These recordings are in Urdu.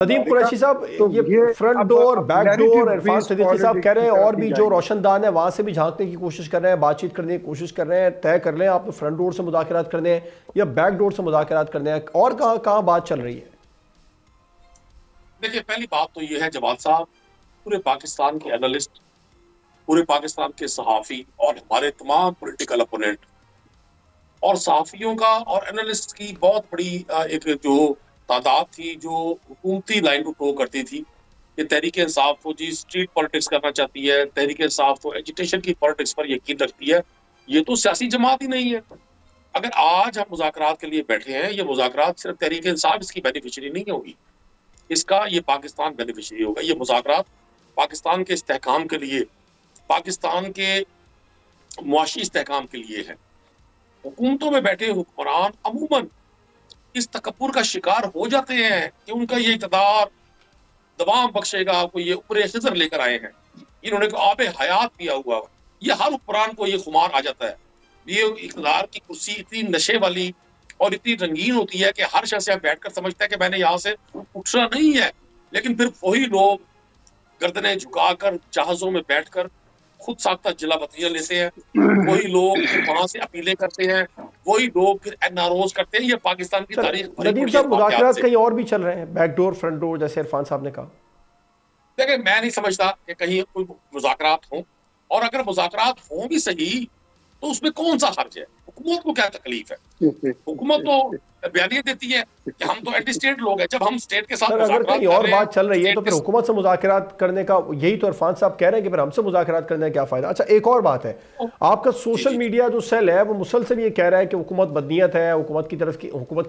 ندیم قریشی صاحب یہ front door back door Irfan Siddiqui صاحب کہہ رہے ہیں اور بھی جو روشن دان ہے وہاں سے بھی جھانکنے کی کوشش کر رہے ہیں، بات چیت کرنے کی کوشش کر رہے ہیں، طے کر لیں آپ فرنٹ ڈور سے مذاکرات کرنے ہیں یا بیک ڈور سے مذاکرات کرنے ہیں، اور کہاں بات چل رہی ہے؟ دیکھیں، پہلی بات تو یہ ہے جواد صاحب، پورے پاکستان کے انالسٹ، پورے پاکستان کے صحافی اور ہمارے تمام پولیٹیکل اپوننٹ اور صحافیوں کا اور انالسٹ کی بہت بڑی ایک جو تعداد تھی جو حکومتی لائن کو ٹو کرتی تھی کہ تحریک انصاف تو جی اسٹریٹ پالیٹکس کرنا چاہتی ہے، تحریک انصاف تو ایجوٹیشن کی پالیٹکس پر یقین رکھتی ہے، یہ تو سیاسی جماعت ہی نہیں ہے۔ اگر آج ہم مذاکرات کے لیے بیٹھے ہیں، یہ مذاکرات صرف تحریک انصاف اس کی بینیفیشری نہیں ہوگی، اس کا یہ پاکستان بینیفیشری ہوگا۔ یہ مذاکرات پاکستان کے استحکام کے لیے، پاکستان کے معاشی استحکام کے لیے ہے۔ حکومتوں میں بیٹھے حکمران عموماً اس تکبر کا شکار ہو جاتے ہیں کہ ان کا یہ اقتدار دوام بخشے گا، کوئی یہ عمر خضر لے کر آئے ہیں، انہوں نے آب حیات پیا ہوا، یہ ہر حکمران کو یہ خمار آ جاتا ہے۔ یہ اقتدار کی کرسی اتنی نشے والی اور اتنی رنگین ہوتی ہے کہ ہر شخص یہاں بیٹھ کر سمجھتا ہے کہ میں نے یہاں سے اٹھنا نہیں ہے، لیکن پھر وہی لوگ گردنیں جھکا کر جہازوں میں بیٹھ کر خود ساختہ جلا بطیاں لیتے ہیں، وہی لوگ وہاں سے اپیلیں کرتے ہیں، وہی لوگ پھر این آر اوز کرتے ہیں۔ یہ پاکستان کی تاریخ ندیم صاحب مذاکرات کہیں اور بھی چل رہے ہیں، بیک ڈور فرنٹ ڈور جیسے عرفان صاحب نے کہا؟ دیکھیں، میں نہیں سمجھتا کہ کہیں کوئی مذاکرات ہوں، اور اگر مذاکرات ہوں بھی صحیح تو اس میں کون سا حرج ہے؟ حکومت کو کیا تکلیف ہے؟ حکومت تو بیانیت دیتی ہے کہ ہم تو اینٹی اسٹیٹ لوگ ہیں، جب ہم اسٹیٹ کے ساتھ اگر کہیں اور بات چل رہی ہے تو پھر حکومت سے مذاکرات کرنے کا، یہی تو عرفان صاحب کہہ رہے ہیں کہ پھر ہم سے مذاکرات کرنے کا کیا فائدہ؟ اچھا، ایک اور بات ہے، آپ کا سوشل میڈیا جو سیل ہے وہ مسلسل یہ کہہ رہا ہے کہ حکومت بدنیت ہے، حکومت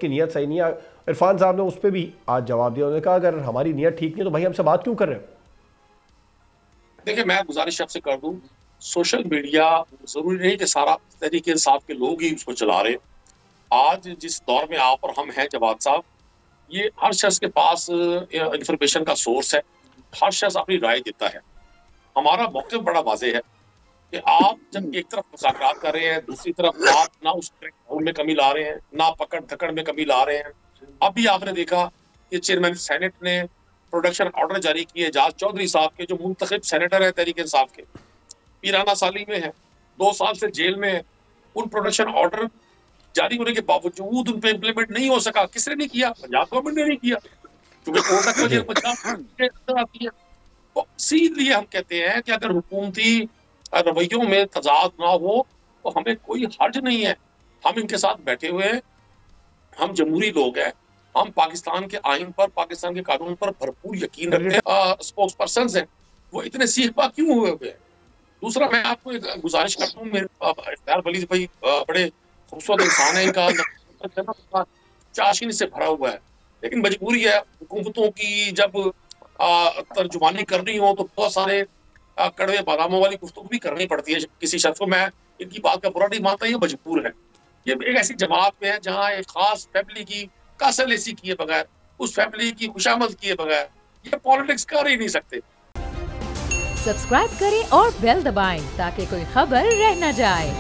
کی نیت صحیح نہیں ہے۔ عرفان صاحب نے اس پہ بھی آج جواب دیا، انہوں نے کہا اگر ہماری نیت ٹھیک نہیں تو بھائی ہم سے بات کیوں کر رہے ہیں؟ دیکھیں، میں گزارش آپ سے کر دوں، سوشل میڈیا ضروری نہیں کہ سارا تحریک انصاف کے لوگ ہی اس کو چلا رہے۔ آج جس دور میں آپ اور ہم ہیں جواد صاحب، یہ ہر شخص کے پاس انفارمیشن کا سورس ہے، ہر شخص اپنی رائے دیتا ہے۔ ہمارا موقف بڑا واضح ہے کہ آپ جب ایک طرف مذاکرات کر رہے ہیں، دوسری طرف آپ نہ اس میں کمی لا رہے ہیں، نہ پکڑ دھکڑ میں کمی لا رہے ہیں۔ اب بھی آپ نے دیکھا کہ چیئرمین سینٹ نے پروڈکشن آرڈر جاری کیے اعجاز چودھری صاحب کے، جو منتخب سینیٹر ہے تحریک انصاف کے، پیرانہ سالی میں ہے، 2 سال سے جیل میں ہے۔ ان پروڈکشن آرڈر جاری ہونے کے باوجود ان پہ امپلیمنٹ نہیں ہو سکا۔ کس نے نہیں کیا؟ پنجاب گورنمنٹ نے نہیں کیا، کیونکہ کورٹ کا جیل پنجاب کے اندر آتی ہے۔ تو اسی لیے ہم کہتے ہیں کہ اگر حکومتی رویوں میں تضاد نہ ہو تو ہمیں کوئی حرج نہیں ہے، ہم ان کے ساتھ بیٹھے ہوئے ہیں، ہم جمہوری لوگ ہیں، ہم پاکستان کے آئین پر، پاکستان کے قانون پر بھرپور یقین رکھتے ہیں۔ اسپوکس پرسنز ہیں وہ اتنے سیخ پا کیوں ہوئے ہوئے ہیں؟ دوسرا، میں آپ کو ایک گزارش کرتا ہوں، میرے اختیار ولی بھائی بڑے خوبصورت انسان ہے، ان کا چاشنی سے بھرا ہوا ہے، لیکن مجبوری ہے حکومتوں کی جب ترجمانی کرنی ہو تو بہت سارے کڑوے باداموں والی گفتگو بھی کرنی پڑتی ہے کسی شخص کو۔ میں ان کی بات کا برا نہیں مانتا، یہ مجبور ہے۔ یہ ایک ایسی جماعت میں ہے جہاں ایک خاص فیملی کی کاسلیسی کیے بغیر، اس فیملی کی خوشامد کیے بغیر یہ پالیٹکس کر ہی نہیں سکتے۔ سبسکرائب کریں اور بیل دبائیں تاکہ کوئی خبر رہ نہ جائے۔